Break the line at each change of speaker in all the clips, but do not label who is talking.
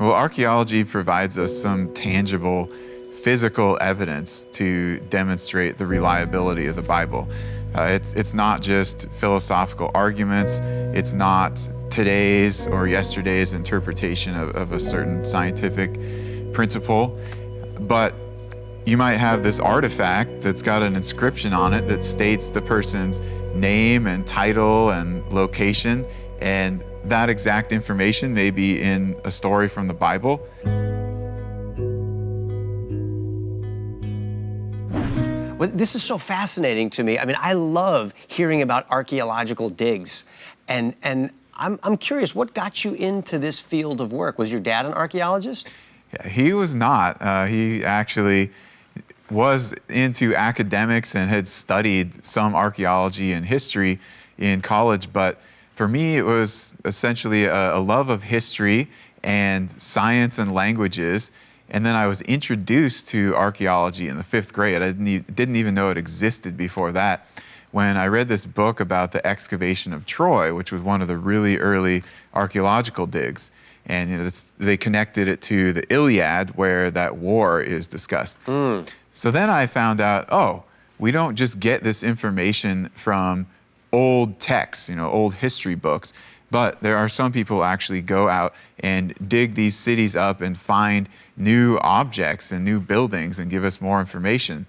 Well, archaeology provides us some tangible physical evidence to demonstrate the reliability of the Bible. It's not just philosophical arguments, it's not today's or yesterday's interpretation of a certain scientific principle, but you might have this artifact that's got an inscription on it that states the person's name and title and location, and that exact information may be in a story from the Bible.
Well, this is so fascinating to me. I mean, I love hearing about archaeological digs, and I'm curious, what got you into this field of work? Was your dad an archaeologist?
Yeah, he was not. He actually was into academics and had studied some archaeology and history in college, but for me it was essentially a love of history and science and languages. And then I was introduced to archaeology in the 5th grade. I didn't even know it existed before that, when I read this book about the excavation of Troy, which was one of the really early archaeological digs. And they connected it to the Iliad, where that war is discussed. So then I found out, oh, we don't just get this information from old texts, old history books, but there are some people who actually go out and dig these cities up and find new objects and new buildings and give us more information.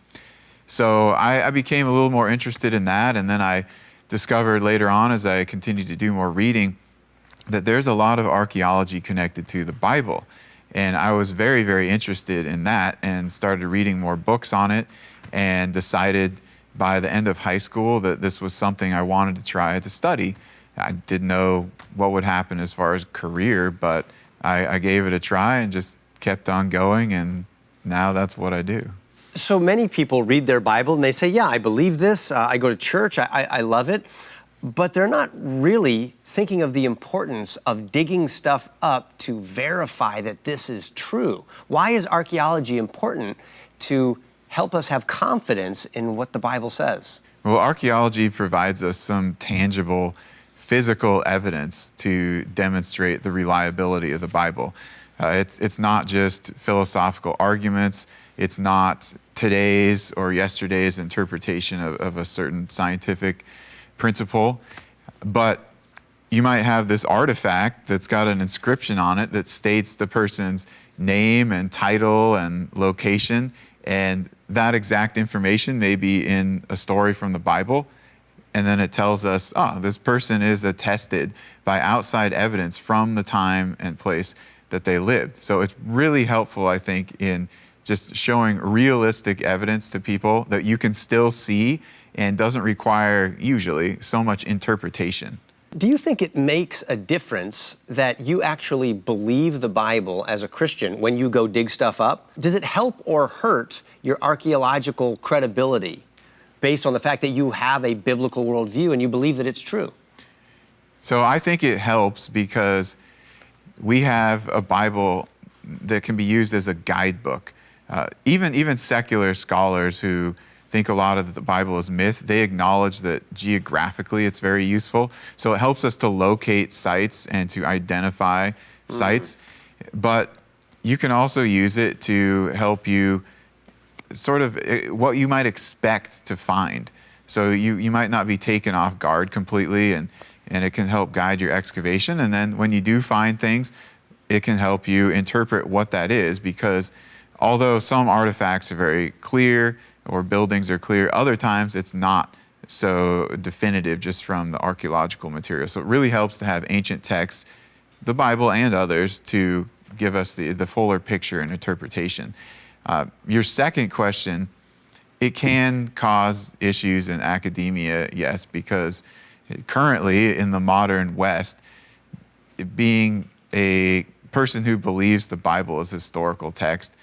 So I became a little more interested in that, and then I discovered later on, as I continued to do more reading, that there's a lot of archaeology connected to the Bible. And I was very, very interested in that and started reading more books on it, and decided by the end of high school that this was something I wanted to try to study. I didn't know what would happen as far as career, but I gave it a try and just kept on going, and now that's what I do.
So many people read their Bible and they say, yeah, I believe this, I go to church, I love it, but they're not really thinking of the importance of digging stuff up to verify that this is true. Why is archaeology important to help us have confidence in what the Bible says?
Well, archaeology provides us some tangible physical evidence to demonstrate the reliability of the Bible. It's not just philosophical arguments, it's not today's or yesterday's interpretation of a certain scientific principle, but you might have this artifact that's got an inscription on it that states the person's name and title and location, and that exact information may be in a story from the Bible, and then it tells us, oh, this person is attested by outside evidence from the time and place that they lived. So it's really helpful, I think, in just showing realistic evidence to people that you can still see and doesn't require, usually, so much interpretation.
Do you think it makes a difference that you actually believe the Bible as a Christian when you go dig stuff up? Does it help or hurt your archaeological credibility based on the fact that you have a biblical worldview and you believe that it's true?
So I think it helps because we have a Bible that can be used as a guidebook. Even secular scholars who think a lot of the Bible is myth, they acknowledge that geographically it's very useful. So it helps us to locate sites and to identify sites. But you can also use it to help you sort of what you might expect to find. So you might not be taken off guard completely, and it can help guide your excavation. And then when you do find things, it can help you interpret what that is, because although some artifacts are very clear or buildings are clear, other times it's not so definitive just from the archaeological material. So it really helps to have ancient texts, the Bible and others, to give us the fuller picture and interpretation. Your second question, it can cause issues in academia, yes, because currently in the modern West, being a person who believes the Bible is historical text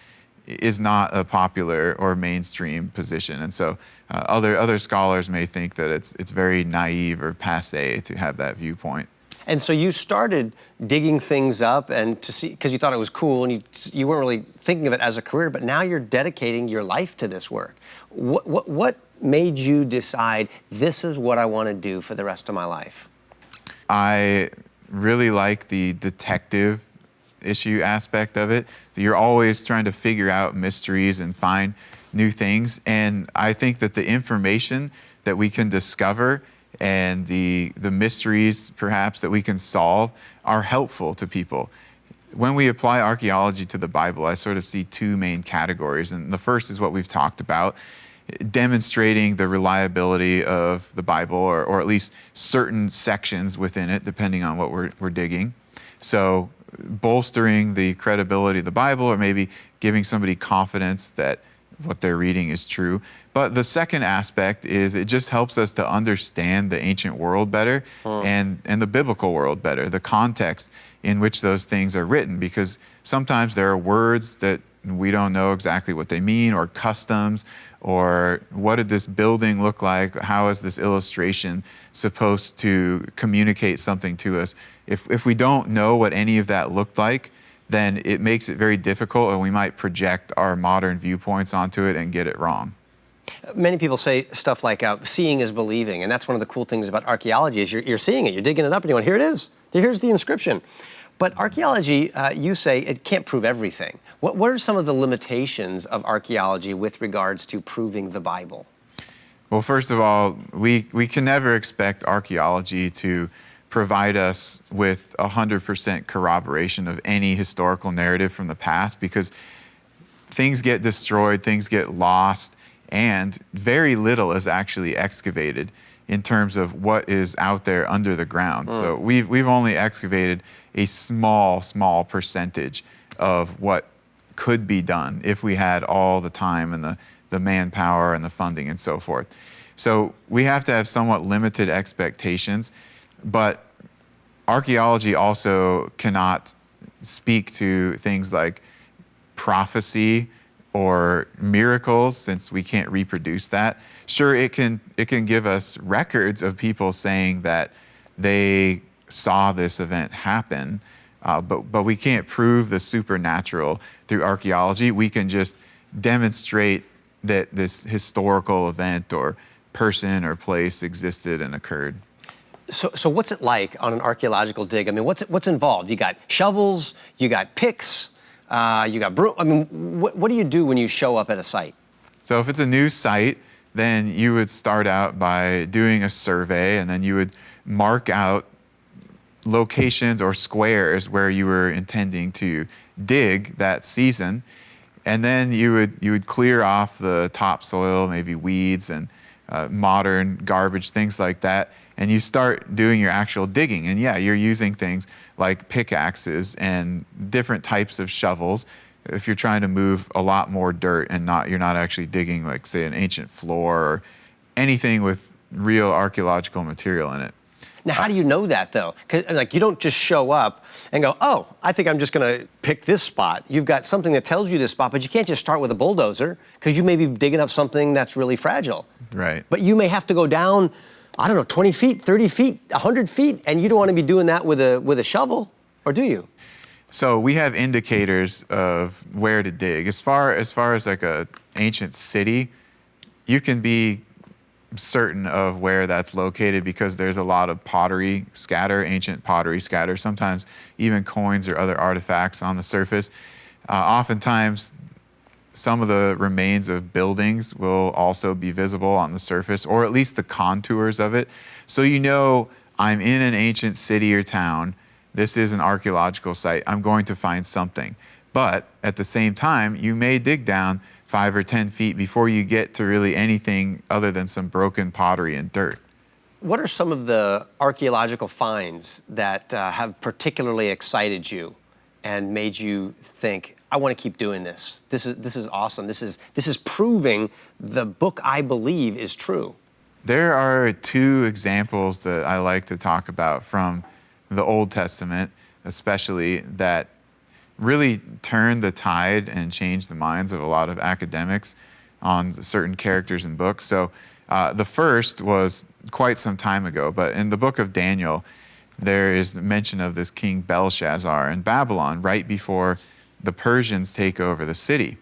is not a popular or mainstream position. And so other scholars may think that it's very naive or passé to have that viewpoint.
And so you started digging things up and to see, because you thought it was cool and you weren't really thinking of it as a career, but now you're dedicating your life to this work. What made you decide this is what I want to do for the rest of my life?
I really like the detective issue aspect of it. So you're always trying to figure out mysteries and find new things. And I think that the information that we can discover and the mysteries perhaps that we can solve are helpful to people. When we apply archaeology to the Bible, I sort of see two main categories. And the first is what we've talked about, demonstrating the reliability of the Bible, or at least certain sections within it, depending on what we're digging. So bolstering the credibility of the Bible, or maybe giving somebody confidence that what they're reading is true. But the second aspect is it just helps us to understand the ancient world better and the biblical world better, the context in which those things are written, because sometimes there are words that we don't know exactly what they mean, or customs, or what did this building look like? How is this illustration supposed to communicate something to us? If we don't know what any of that looked like, then it makes it very difficult, and we might project our modern viewpoints onto it and get it wrong.
Many people say stuff like seeing is believing, and that's one of the cool things about archaeology is you're seeing it, you're digging it up, and you're going, here it is, here's the inscription. But archaeology, you say, it can't prove everything. What are some of the limitations of archaeology with regards to proving the Bible?
Well, first of all, we can never expect archaeology to provide us with 100% corroboration of any historical narrative from the past, because things get destroyed, things get lost, and very little is actually excavated in terms of what is out there under the ground. So we've only excavated a small percentage of what could be done if we had all the time and the manpower and the funding and so forth. So we have to have somewhat limited expectations, but archaeology also cannot speak to things like prophecy or miracles, since we can't reproduce that. Sure, it can give us records of people saying that they saw this event happen, but we can't prove the supernatural through archaeology. We can just demonstrate that this historical event or person or place existed and occurred.
So what's it like on an archaeological dig? I mean, what's involved? You got shovels, you got picks, you got broom. I mean, what do you do when you show up at a site?
So if it's a new site, then you would start out by doing a survey, and then you would mark out locations or squares where you were intending to dig that season. And then you would clear off the topsoil, maybe weeds and modern garbage, things like that. And you start doing your actual digging. And yeah, you're using things like pickaxes and different types of shovels if you're trying to move a lot more dirt and you're not actually digging, like, say, an ancient floor or anything with real archaeological material in it.
Now, how do you know that, though? 'Cause, like, you don't just show up and go, oh, I think I'm just going to pick this spot. You've got something that tells you this spot, but you can't just start with a bulldozer, because you may be digging up something that's really fragile.
Right.
But you may have to go down, I don't know, 20 feet, 30 feet, 100 feet, and you don't want to be doing that with a shovel, or do you?
So we have indicators of where to dig. As far as like a ancient city, you can be certain of where that's located because there's a lot of pottery scatter, ancient pottery scatter, sometimes even coins or other artifacts on the surface. Oftentimes, some of the remains of buildings will also be visible on the surface, or at least the contours of it. So you know, I'm in an ancient city or town. This is an archaeological site. I'm going to find something. But at the same time, you may dig down 5 or 10 feet before you get to really anything other than some broken pottery and dirt.
What are some of the archaeological finds that have particularly excited you and made you think, I want to keep doing this? This is awesome. This is proving the book I believe is true.
There are 2 examples that I like to talk about from the Old Testament, especially, that really turned the tide and changed the minds of a lot of academics on certain characters in books. So the first was quite some time ago, but in the book of Daniel, there is mention of this king Belshazzar in Babylon right before the Persians take over the city.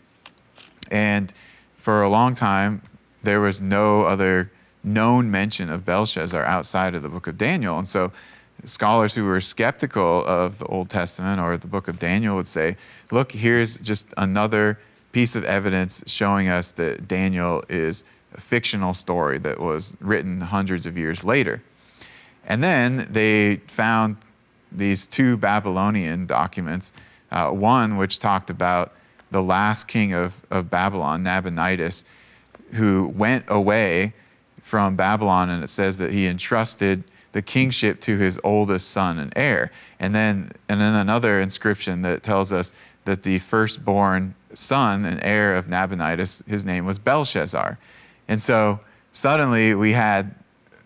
And for a long time, there was no other known mention of Belshazzar outside of the book of Daniel. And so scholars who were skeptical of the Old Testament or the book of Daniel would say, look, here's just another piece of evidence showing us that Daniel is a fictional story that was written hundreds of years later. And then they found these two Babylonian documents, one which talked about the last king of Babylon, Nabonidus, who went away from Babylon, and it says that he entrusted the kingship to his oldest son and heir. And then another inscription that tells us that the firstborn son and heir of Nabonidus, his name was Belshazzar. And so suddenly we had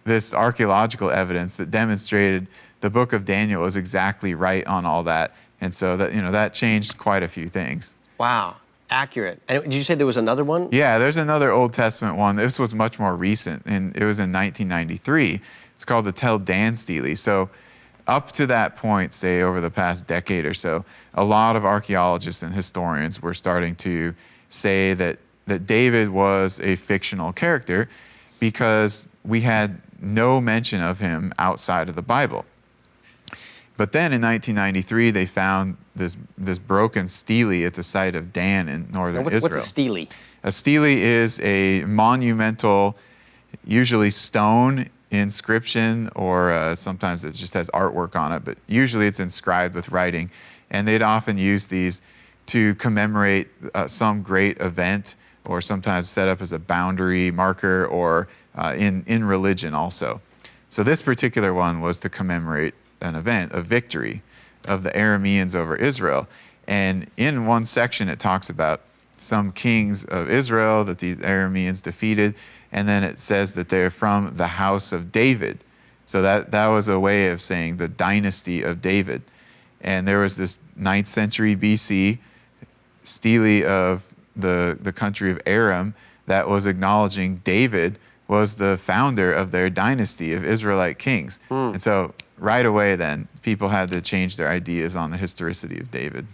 this archaeological evidence that demonstrated the book of Daniel was exactly right on all that. And so that, that changed quite a few things.
Wow, accurate. And did you say there was another one?
Yeah, there's another Old Testament one. This was much more recent, and it was in 1993. It's called the Tel Dan Stele. So up to that point, say over the past decade or so, a lot of archaeologists and historians were starting to say that David was a fictional character because we had no mention of him outside of the Bible. But then in 1993, they found this broken stele at the site of Dan in northern Israel.
What's a stele?
A stele is a monumental, usually stone inscription, or sometimes it just has artwork on it, but usually it's inscribed with writing. And they'd often use these to commemorate some great event, or sometimes set up as a boundary marker, or in religion also. So this particular one was to commemorate an event, a victory of the Arameans over Israel. And in one section it talks about some kings of Israel that these Arameans defeated, and then it says that they're from the house of David. So that was a way of saying the dynasty of David. And there was this 9th century BC stele of the country of Aram that was acknowledging David was the founder of their dynasty of Israelite kings. And so right away then, people had to change their ideas on the historicity of David.